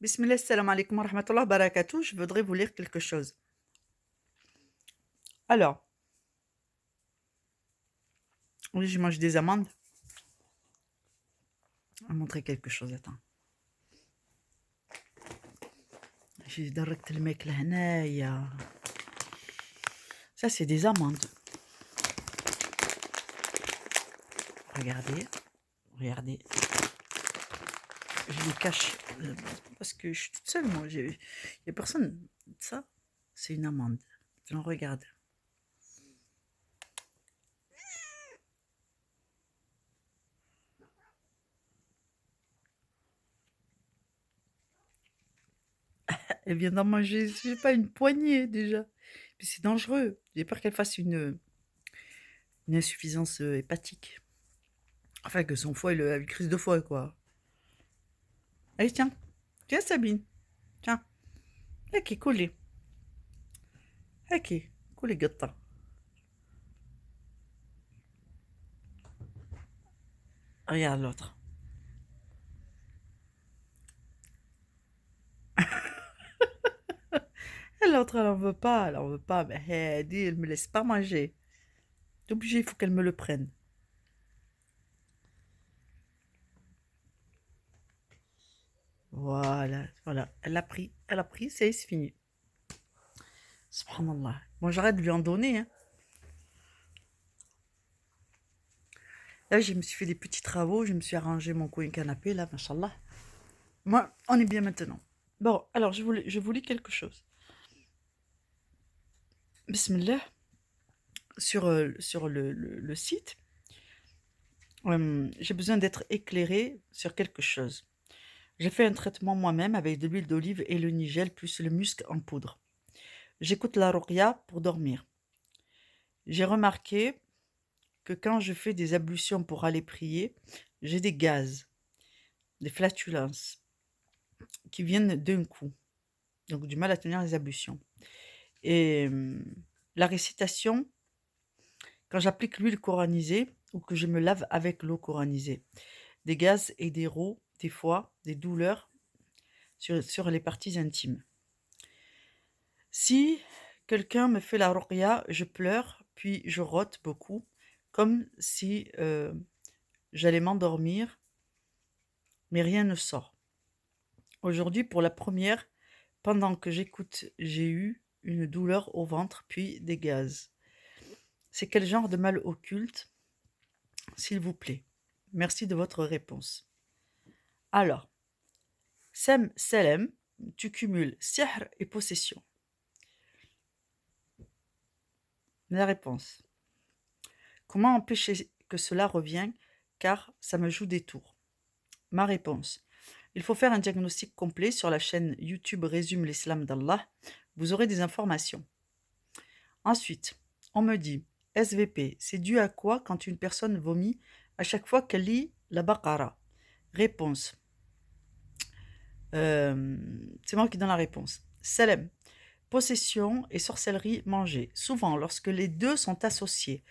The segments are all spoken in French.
Bismillah, salam alaikum wa rahmatullah barakatuh. Je voudrais vous lire quelque chose. Alors, oui, je mange des amandes. Je vais montrer quelque chose, attends. J'ai direct le mec là, هنايا. Ça, c'est des amandes. Regardez, regardez. Je les cache parce que je suis toute seule, moi. Il n'y a personne. Ça, c'est une amande. Alors, regarde. Elle vient d'en manger, je sais pas, une poignée déjà. Puis c'est dangereux. J'ai peur qu'elle fasse une insuffisance hépatique. Enfin, que son foie, il a une crise de foie, quoi. Allez, tiens. Tiens, Sabine. Tiens. Ok, collé. Ok, collé, gâteau. Regarde l'autre. Et l'autre, elle en veut pas, elle en veut pas. Mais elle dit, elle me laisse pas manger. T'es obligé, il faut qu'elle me le prenne. Voilà, voilà. Elle a pris, c'est fini. Subhanallah. Bon, j'arrête de lui en donner, hein. Là, je me suis fait des petits travaux, je me suis arrangé mon coin canapé, là, machallah. Moi, on est bien maintenant. Bon, alors, je vous lis quelque chose. Bismillah, sur le site, j'ai besoin d'être éclairée sur quelque chose. J'ai fait un traitement moi-même avec de l'huile d'olive et le nigel plus le musc en poudre. J'écoute la ruqya pour dormir. J'ai remarqué que quand je fais des ablutions pour aller prier, j'ai des gaz, des flatulences qui viennent d'un coup. Donc du mal à tenir les ablutions. Et la récitation, quand j'applique l'huile coranisée ou que je me lave avec l'eau coranisée, des gaz et des rots, des fois, des douleurs sur les parties intimes. Si quelqu'un me fait la ruqya, je pleure, puis je rote beaucoup, comme si j'allais m'endormir, mais rien ne sort. Aujourd'hui, pour la première, pendant que j'écoute, j'ai eu une douleur au ventre, puis des gaz. C'est quel genre de mal occulte, s'il vous plaît? Merci de votre réponse. Alors, Selem, tu cumules sihr et possession. La réponse. Comment empêcher que cela revienne, car ça me joue des tours? Ma réponse. Il faut faire un diagnostic complet sur la chaîne YouTube Résume l'Islam d'Allah. Vous aurez des informations. Ensuite, on me dit, SVP, c'est dû à quoi quand une personne vomit à chaque fois qu'elle lit la Baqara? Réponse. C'est moi qui donne la réponse. Salem. Possession et sorcellerie mangée. Souvent, lorsque les deux sont associés,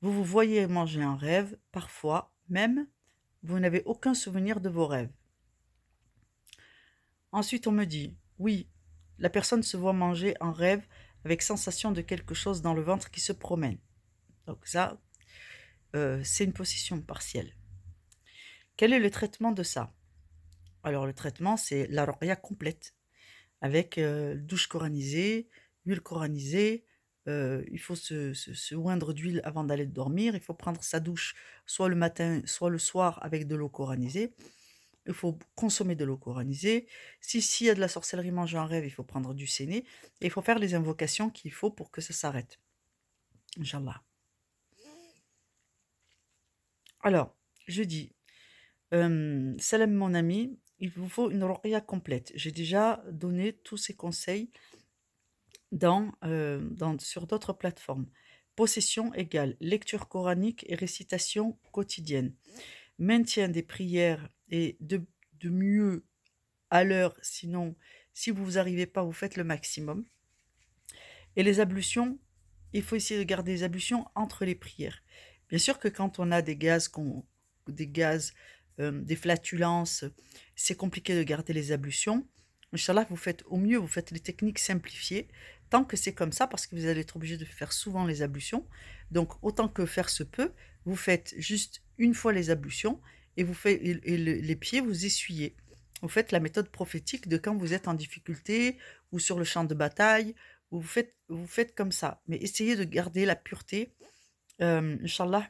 vous vous voyez manger en rêve, parfois même, vous n'avez aucun souvenir de vos rêves. Ensuite, on me dit, oui, la personne se voit manger en rêve avec sensation de quelque chose dans le ventre qui se promène. Donc ça, c'est une possession partielle. Quel est le traitement de ça? Alors le traitement, c'est la ruqya complète, avec douche coranisée, huile coranisée. Il faut se oindre d'huile avant d'aller dormir. Il faut prendre sa douche soit le matin, soit le soir avec de l'eau coranisée. Il faut consommer de l'eau coranisée. S'il y a de la sorcellerie mangée en rêve, il faut prendre du séné. Et il faut faire les invocations qu'il faut pour que ça s'arrête. Inch'Allah. Alors, je dis, Salam mon ami, il vous faut une ruqya complète. J'ai déjà donné tous ces conseils sur d'autres plateformes. Possession égale lecture coranique et récitation quotidienne. Maintien des prières et de mieux à l'heure, sinon, si vous n'arrivez pas, vous faites le maximum. Et les ablutions, il faut essayer de garder les ablutions entre les prières. Bien sûr que quand on a des flatulences, c'est compliqué de garder les ablutions. Inch'Allah, vous faites au mieux, vous faites les techniques simplifiées, tant que c'est comme ça, parce que vous allez être obligé de faire souvent les ablutions. Donc, autant que faire se peut, vous faites juste une fois les ablutions et vous faites les pieds, vous essuyez. Vous faites la méthode prophétique de quand vous êtes en difficulté ou sur le champ de bataille. Vous faites comme ça. Mais essayez de garder la pureté, Inch'Allah,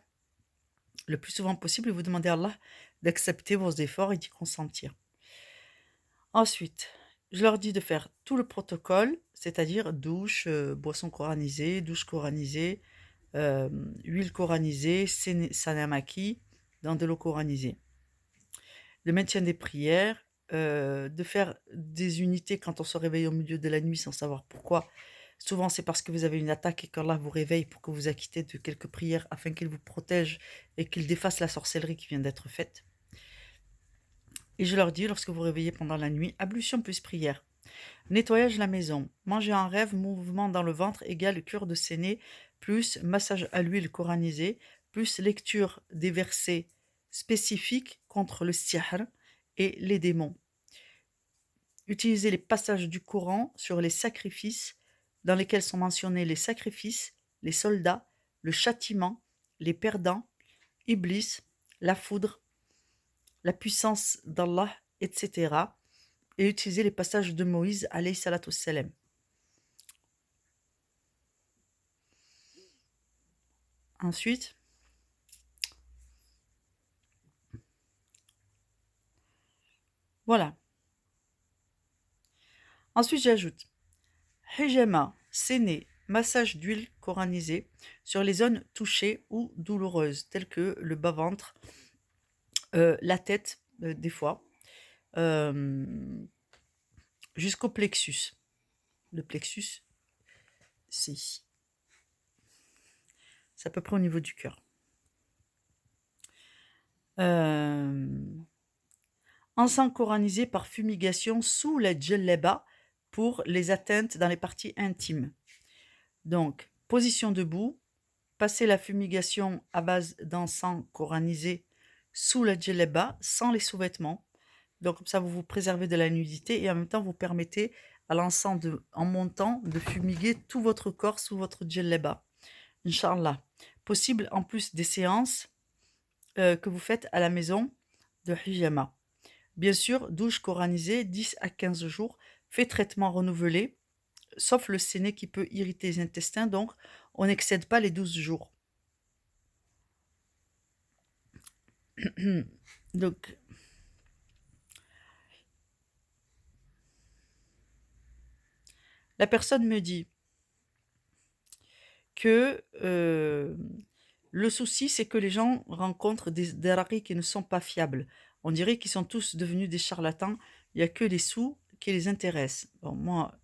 le plus souvent possible et vous demandez à Allah d'accepter vos efforts et d'y consentir. Ensuite, je leur dis de faire tout le protocole, c'est-à-dire douche, boisson coranisée, douche coranisée, huile coranisée, sanamaki dans de l'eau coranisée. Le maintien des prières, de faire des unités quand on se réveille au milieu de la nuit sans savoir pourquoi. Souvent, c'est parce que vous avez une attaque et qu'Allah vous réveille pour que vous acquittez de quelques prières afin qu'il vous protège et qu'il défasse la sorcellerie qui vient d'être faite. Et je leur dis, lorsque vous vous réveillez pendant la nuit, ablution plus prière. Nettoyage de la maison. Manger en rêve, mouvement dans le ventre égale cure de séné, plus massage à l'huile coranisée, plus lecture des versets spécifiques contre le sihr et les démons. Utilisez les passages du Coran sur les sacrifices, dans lesquels sont mentionnés les sacrifices, les soldats, le châtiment, les perdants, Iblis, la foudre, la puissance d'Allah, etc. Et utiliser les passages de Moïse, alayhi salatu wassalam. Ensuite, voilà. Ensuite, j'ajoute hijama, séné, massage d'huile coranisée sur les zones touchées ou douloureuses, telles que le bas-ventre, la tête, des fois, jusqu'au plexus. Le plexus, c'est ici. C'est à peu près au niveau du cœur. Encens coranisé par fumigation sous la djellaba pour les atteintes dans les parties intimes. Donc, position debout, passez la fumigation à base d'encens coranisé sous la djellaba, sans les sous-vêtements. Donc, comme ça, vous vous préservez de la nudité et en même temps, vous permettez à l'encens, en montant, de fumiguer tout votre corps sous votre djellaba. Inch'Allah. Possible en plus des séances que vous faites à la maison de hijama. Bien sûr, douche coranisée 10 à 15 jours, fait traitement renouvelé, sauf le séné qui peut irriter les intestins, donc on n'excède pas les 12 jours. Donc, la personne me dit que le souci, c'est que les gens rencontrent des harakis qui ne sont pas fiables. On dirait qu'ils sont tous devenus des charlatans. Il n'y a que les sous qui les intéressent. Bon, moi,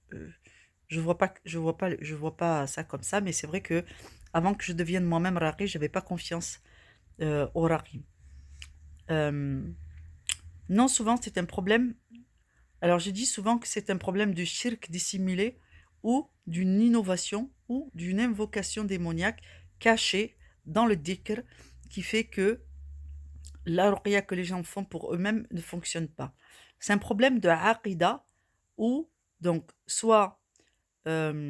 je vois pas ça comme ça, mais c'est vrai que avant que je devienne moi-même rari, j'avais pas confiance au rari. Non, souvent c'est un problème. Alors je dis souvent que c'est un problème de shirk dissimulé ou d'une innovation ou d'une invocation démoniaque cachée dans le dhikr qui fait que la ruqya que les gens font pour eux-mêmes ne fonctionne pas. C'est un problème de aqida où donc soit c'est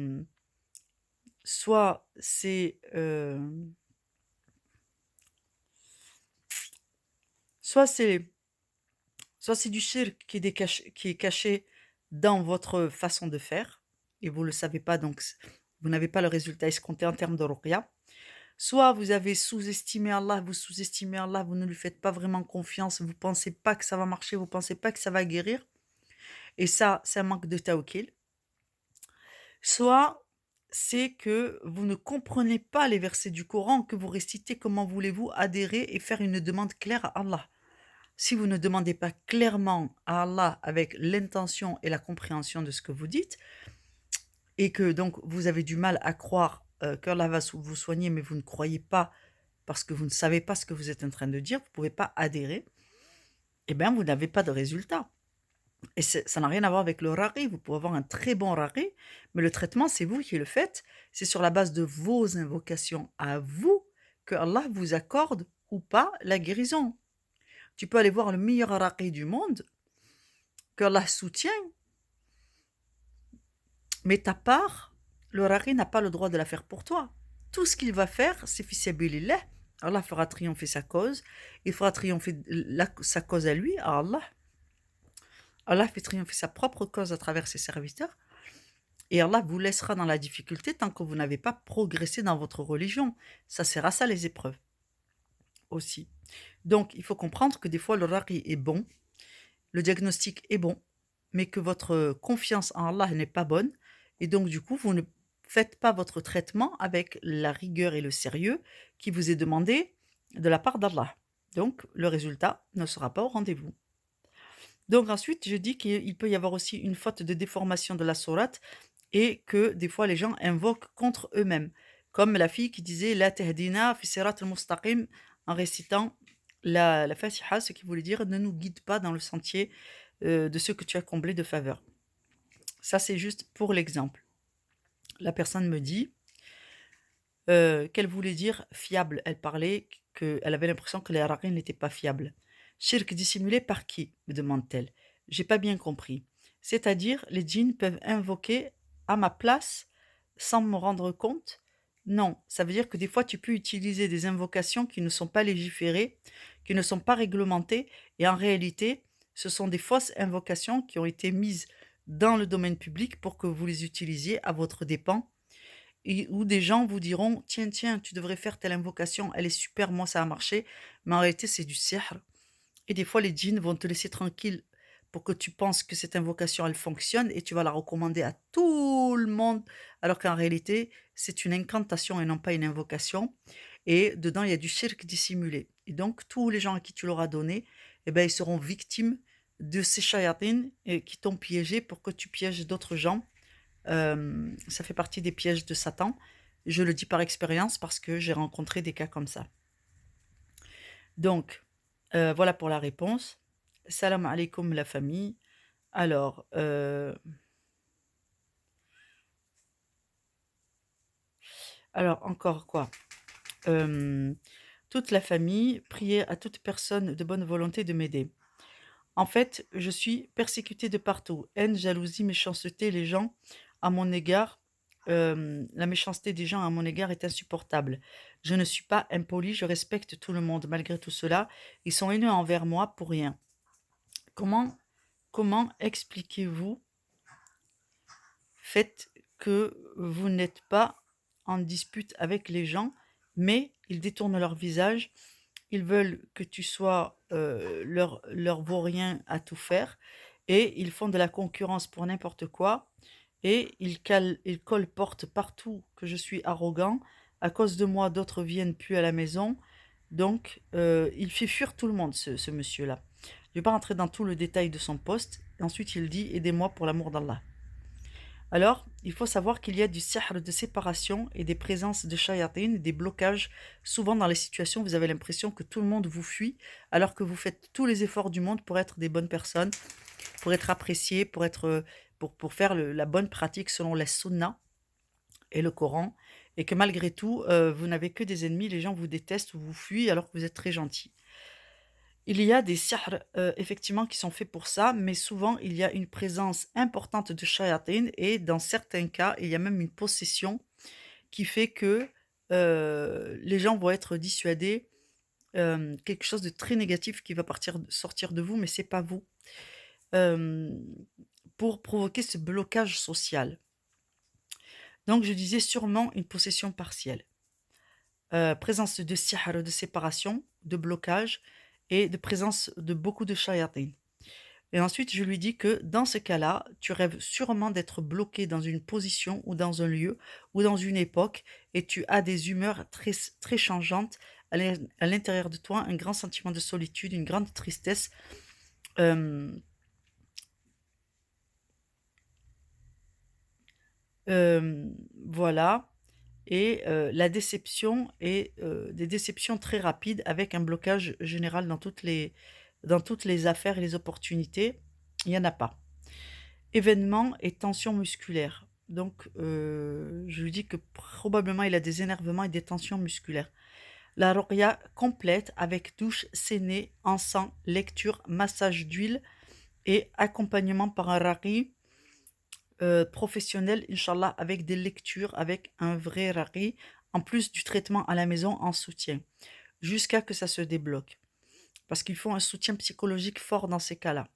soit c'est soit c'est du shirk qui est caché dans votre façon de faire et vous ne le savez pas, donc vous n'avez pas le résultat escompté en termes de ruqya. Soit vous avez sous-estimé Allah, vous ne lui faites pas vraiment confiance, vous ne pensez pas que ça va marcher, vous ne pensez pas que ça va guérir. Et ça, c'est un manque de tawakkil. Soit c'est que vous ne comprenez pas les versets du Coran que vous récitez, comment voulez-vous adhérer et faire une demande claire à Allah? Si vous ne demandez pas clairement à Allah avec l'intention et la compréhension de ce que vous dites, et que donc vous avez du mal à croire qu'Allah va vous soigner, mais vous ne croyez pas parce que vous ne savez pas ce que vous êtes en train de dire, vous ne pouvez pas adhérer, eh bien vous n'avez pas de résultat. Et ça n'a rien à voir avec le rari. Vous pouvez avoir un très bon rari, mais le traitement, c'est vous qui le faites. C'est sur la base de vos invocations à vous que Allah vous accorde ou pas la guérison. Tu peux aller voir le meilleur rari du monde, que Allah soutient, Mais ta part, le rari n'a pas le droit de la faire pour toi. Tout ce qu'il va faire, c'est fi sabilillah. Allah fera triompher sa cause. Il fera triompher sa cause à lui, à Allah. Allah fait triompher sa propre cause à travers ses serviteurs. Et Allah vous laissera dans la difficulté tant que vous n'avez pas progressé dans votre religion. Ça sert à ça les épreuves aussi. Donc il faut comprendre que des fois le rari est bon, le diagnostic est bon, mais que votre confiance en Allah n'est pas bonne. Et donc du coup, vous ne faites pas votre traitement avec la rigueur et le sérieux qui vous est demandé de la part d'Allah. Donc le résultat ne sera pas au rendez-vous. Donc ensuite, je dis qu'il peut y avoir aussi une faute de déformation de la sourate et que des fois les gens invoquent contre eux-mêmes. Comme la fille qui disait La tahdina fi sirat al-mustaqim en récitant la Fatiha, ce qui voulait dire ne nous guide pas dans le sentier de ce que tu as comblé de faveur. Ça, c'est juste pour l'exemple. La personne me dit qu'elle voulait dire fiable. Elle parlait qu'elle avait l'impression que les haraqis n'étaient pas fiables. Shirk dissimulé par qui me demande-t-elle. J'ai pas bien compris. C'est-à-dire, les djinns peuvent invoquer à ma place sans me rendre compte? Non, ça veut dire que des fois tu peux utiliser des invocations qui ne sont pas légiférées, qui ne sont pas réglementées, et en réalité, ce sont des fausses invocations qui ont été mises dans le domaine public pour que vous les utilisiez à votre dépens et où des gens vous diront: «Tiens, tiens, tu devrais faire telle invocation, elle est super, moi ça a marché», mais en réalité c'est du sihr et des fois les djinns vont te laisser tranquille pour que tu penses que cette invocation elle fonctionne et tu vas la recommander à tout le monde, alors qu'en réalité c'est une incantation et non pas une invocation et dedans il y a du shirk dissimulé et donc tous les gens à qui tu l'auras donné, eh ben, ils seront victimes de ces shayatines qui t'ont piégé pour que tu pièges d'autres gens. Ça fait partie des pièges de Satan. Je le dis par expérience parce que j'ai rencontré des cas comme ça. Donc, voilà pour la réponse. Salam alaikum la famille. Alors, encore quoi? Hem, Toute la famille, priez à toute personne de bonne volonté de m'aider. En fait, je suis persécutée de partout. Haine, jalousie, méchanceté, les gens à mon égard, la méchanceté des gens à mon égard est insupportable. Je ne suis pas impolie, je respecte tout le monde. Malgré tout cela, ils sont haineux envers moi pour rien. Comment, comment expliquez-vous fait que vous n'êtes pas en dispute avec les gens, mais ils détournent leur visage, ils veulent que tu sois leur vaurien à tout faire, et ils font de la concurrence pour n'importe quoi, et ils colportent partout que je suis arrogant. À cause de moi, d'autres viennent plus à la maison. Donc, il fait fuir tout le monde, ce monsieur-là. Je ne vais pas rentrer dans tout le détail de son poste. Ensuite, il dit: aidez-moi pour l'amour d'Allah. Alors, il faut savoir qu'il y a du sihr de séparation et des présences de shayatin, des blocages. Souvent, dans les situations, vous avez l'impression que tout le monde vous fuit, alors que vous faites tous les efforts du monde pour être des bonnes personnes, pour être appréciés, pour faire la bonne pratique selon la sunna et le Coran, et que malgré tout, vous n'avez que des ennemis, les gens vous détestent ou vous fuient alors que vous êtes très gentil. Il y a des sihr, effectivement qui sont faits pour ça, mais souvent il y a une présence importante de shayatin et dans certains cas, il y a même une possession qui fait que, les gens vont être dissuadés, quelque chose de très négatif qui va sortir de vous, mais c'est pas vous, hem, pour provoquer ce blocage social. Donc je disais sûrement une possession partielle. Présence de sihr, de séparation, de blocage et de présence de beaucoup de shayatin. Et ensuite, je lui dis que dans ce cas-là, tu rêves sûrement d'être bloqué dans une position ou dans un lieu ou dans une époque et tu as des humeurs très, très changeantes à l'intérieur de toi, un grand sentiment de solitude, une grande tristesse. Euh, euh, voilà. Et la déception est des déceptions très rapides avec un blocage général dans toutes les affaires et les opportunités. Il n'y en a pas. Événements et tensions musculaires. Donc, je lui dis que probablement il a des énervements et des tensions musculaires. La ruqya complète avec douche, séné, encens, lecture, massage d'huile et accompagnement par un raqi professionnel, Inch'Allah, avec des lectures, avec un vrai raqi, en plus du traitement à la maison en soutien, jusqu'à que ça se débloque. Parce qu'il faut un soutien psychologique fort dans ces cas-là.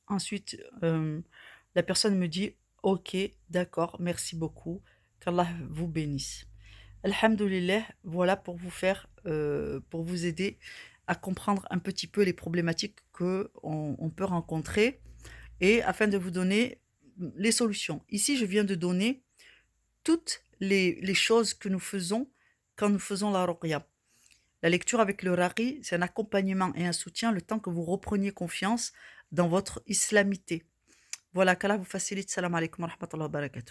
Ensuite, la personne me dit: «OK, d'accord, merci beaucoup, qu'Allah vous bénisse». Alhamdoulilah, voilà pour vous faire, pour vous aider à comprendre un petit peu les problématiques qu'on peut rencontrer et afin de vous donner, les solutions. Ici, je viens de donner toutes les choses que nous faisons quand nous faisons la ruqya. La lecture avec le raqi, c'est un accompagnement et un soutien le temps que vous repreniez confiance dans votre islamité. Voilà, qu'Allah vous facilite. Salam alaikum wa rahmatullahi wa barakatuh.